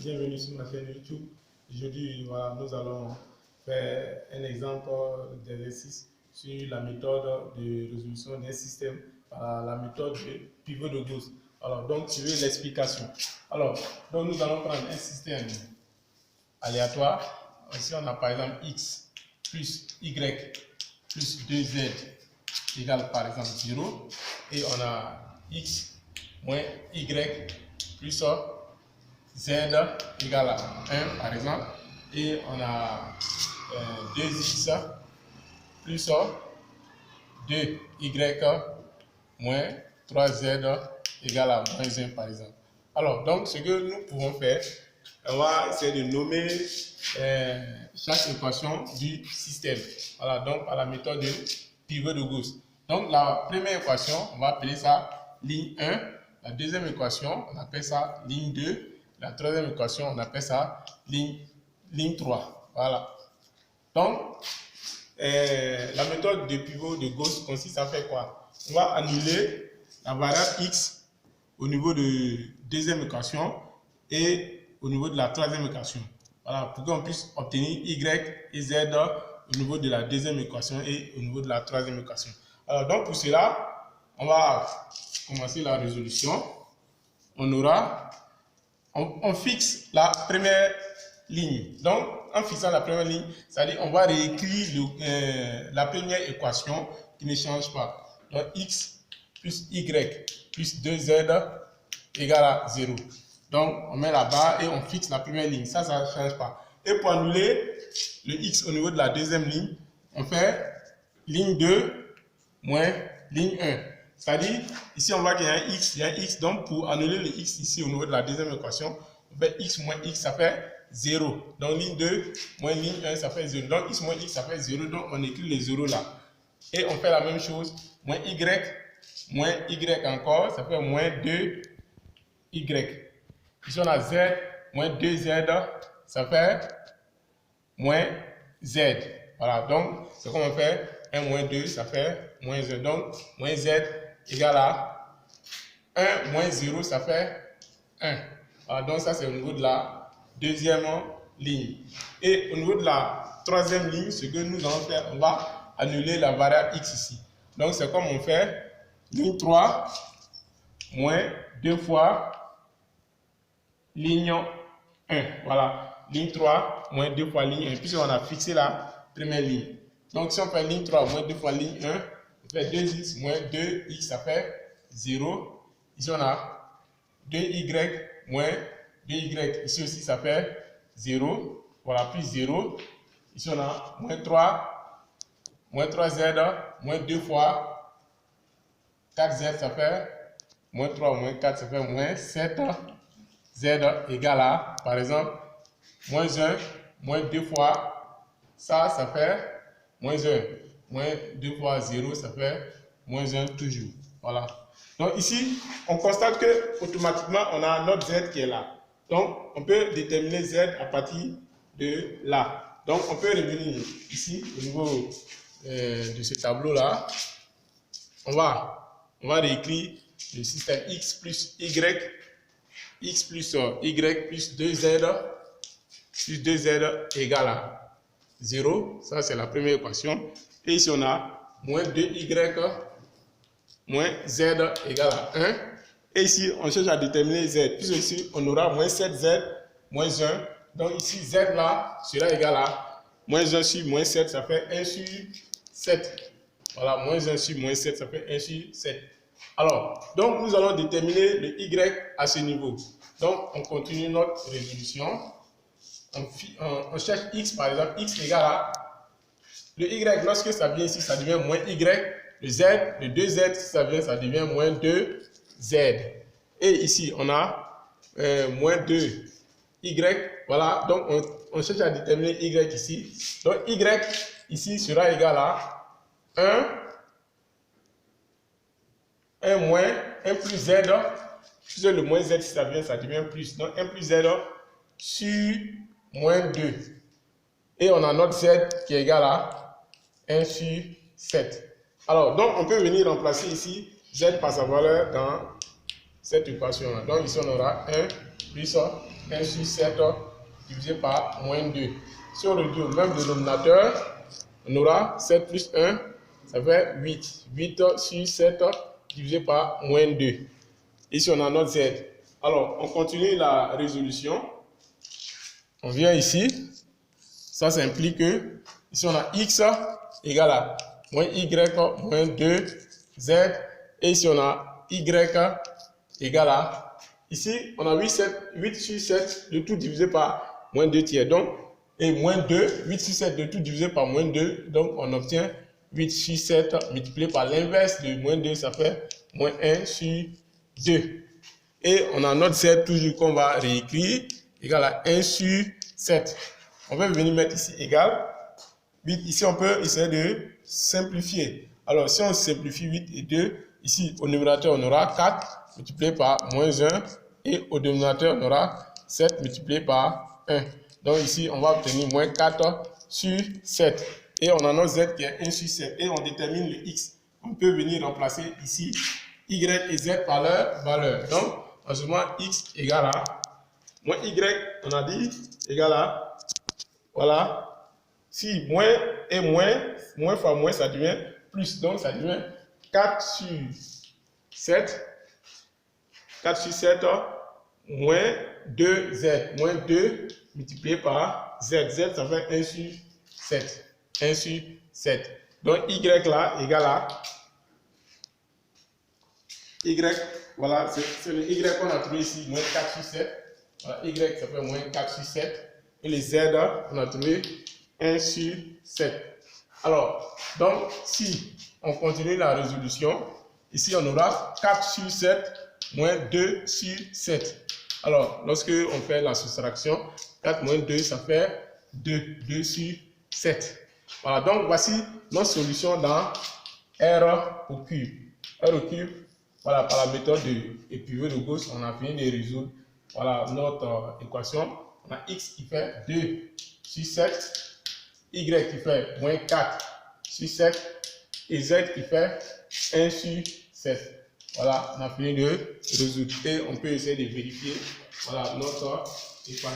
bienvenue sur ma chaîne YouTube. Aujourd'hui, voilà, nous allons faire un exemple d'exercice sur la méthode de résolution d'un système, la méthode de pivot de Gauss. Alors, donc, je veux l'explication. Alors, donc nous allons prendre un système aléatoire. Ici, on a par exemple x plus y plus 2z égale par exemple 0. Et on a x moins y plus z égale à 1 par exemple. Et on a 2x plus 2y moins 3z égale à moins 1 par exemple. Alors, donc ce que nous pouvons faire, on va essayer de nommer chaque équation du système. Voilà, donc par la méthode de pivot de Gauss. Donc la première équation, on va appeler ça ligne 1. La deuxième équation, on appelle ça ligne 2. La troisième équation, on appelle ça ligne 3. Voilà. Donc, la méthode de pivot de Gauss consiste à faire quoi? On va annuler la variable x au niveau de deuxième équation et au niveau de la troisième équation. Voilà, pour qu'on puisse obtenir y et z au niveau de la deuxième équation et au niveau de la troisième équation. Alors, donc pour cela, on va commencer la résolution. On fixe la première ligne. Donc, en fixant la première ligne, c'est-à-dire on va réécrire la première équation qui ne change pas. Donc, x plus y plus 2z égale à 0. Donc, on met la barre et on fixe la première ligne. Ça ne change pas. Et pour annuler le x au niveau de la deuxième ligne, on fait ligne 2 moins ligne 1. C'est-à-dire, ici on voit qu'il y a un x, il y a un x. Donc, pour annuler le x ici au niveau de la deuxième équation, on fait x moins x, ça fait 0. Donc, ligne 2 moins ligne 1, ça fait 0. Donc, x moins x, ça fait 0. Donc, on écrit les 0 là. Et on fait la même chose. Moins y encore, ça fait moins 2y. Ici, on a z moins 2z, ça fait moins z. Voilà, donc, c'est comme on fait 1 moins 2, ça fait moins 1. Donc, moins z égale à 1 moins 0, ça fait 1. Voilà, donc, ça, c'est au niveau de la deuxième ligne. Et au niveau de la troisième ligne, ce que nous allons faire, on va annuler la variable x ici. Donc, c'est comme on fait ligne 3 moins 2 fois ligne 1. Voilà, ligne 3 moins 2 fois ligne 1, puisqu'on a fixé la première ligne. Donc, si on fait ligne 3 moins 2 fois ligne 1, on fait 2x moins 2x, ça fait 0. Ici, on a 2y moins 2y. Ici aussi, ça fait 0. Voilà, plus 0. Ici, on a moins 3z, moins 2 fois 4z, ça fait moins 3 moins 4, ça fait moins 7. Z égale à, par exemple, moins 1, moins 2 fois ça, ça fait moins 1. Moins 2 fois 0, ça fait moins 1 toujours. Voilà. Donc ici, on constate que automatiquement, on a notre Z qui est là. Donc, on peut déterminer Z à partir de là. Donc, on peut revenir ici, au niveau de ce tableau-là. On va réécrire le système X plus Y. X plus y plus 2z égale à 0. Ça, c'est la première équation. Et ici, on a moins 2y moins z égale à 1. Et ici, on cherche à déterminer z. Puisque ici, on aura moins 7z moins 1. Donc ici, z là sera égal à moins 1 sur moins 7, ça fait 1 sur 7. Voilà, moins 1 sur moins 7, ça fait 1 sur 7. Alors, donc nous allons déterminer le y à ce niveau. Donc, on continue notre résolution. On cherche x, par exemple, x égale à le y, lorsque ça vient ici, ça devient moins y. Le z, le 2z, si ça vient, ça devient moins 2z. Et ici, on a moins 2y. Voilà, donc on cherche à déterminer y ici. Donc, y ici sera égal à 1 moins 1 plus z, puisque le moins z, si ça vient, ça devient plus. Donc 1 plus z sur moins 2. Et on a notre z qui est égal à 1 sur 7. Alors, donc on peut venir remplacer ici z par sa valeur dans cette équation-là. Donc ici, on aura 1 plus 1 sur 7 divisé par moins 2. Si on réduit au même dénominateur, on aura 7 plus 1, ça fait 8. 8 sur 7 divisé par moins 2. Ici, on a notre z. Alors, on continue la résolution. On vient ici. Ça implique que, ici, on a x égale à moins y moins 2z. Et ici, on a y égale à, ici, on a 8 sur 7 de tout divisé par moins 2 tiers. Donc, et moins 2, 8 sur 7 de tout divisé par moins 2. Donc, on obtient 8 sur 7 multiplié par l'inverse de moins 2, ça fait moins 1 sur 2. Et on a notre z toujours qu'on va réécrire, égal à 1 sur 7. On va venir mettre ici égal. 8, ici on peut essayer de simplifier. Alors si on simplifie 8 et 2, ici au numérateur on aura 4 multiplié par moins 1 et au dénominateur on aura 7 multiplié par 1. Donc ici on va obtenir moins 4 sur 7. Et on a notre z qui est 1 sur 7 et on détermine le x. On peut venir remplacer ici y et z par leur valeur. Donc en ce moment x égale à moins y, on a dit égale à, voilà. Si moins et moins fois moins, ça devient plus. Donc, ça devient 4 sur 7. 4 sur 7 moins 2z. Moins 2 multiplié par z. Z, ça fait 1 sur 7. 1 sur 7. Donc, y là égale à y. Voilà, c'est le y qu'on a trouvé ici, moins 4 sur 7. Voilà, y, ça fait moins 4 sur 7. Et les z, on a trouvé 1 sur 7. Alors, donc, si on continue la résolution, ici on aura 4 sur 7 moins 2 sur 7. Alors, lorsque on fait la soustraction, 4 moins 2, ça fait 2. 2 sur 7. Voilà, donc voici notre solution dans R au cube. R au cube, voilà, par la méthode de pivot de Gauss, on a fini de résoudre voilà, notre équation. On a x qui fait 2 sur 7. Y qui fait moins 4 sur 7 et Z qui fait 1 sur 7. Voilà, on a fini de résoudre et on peut essayer de vérifier voilà, notre équation.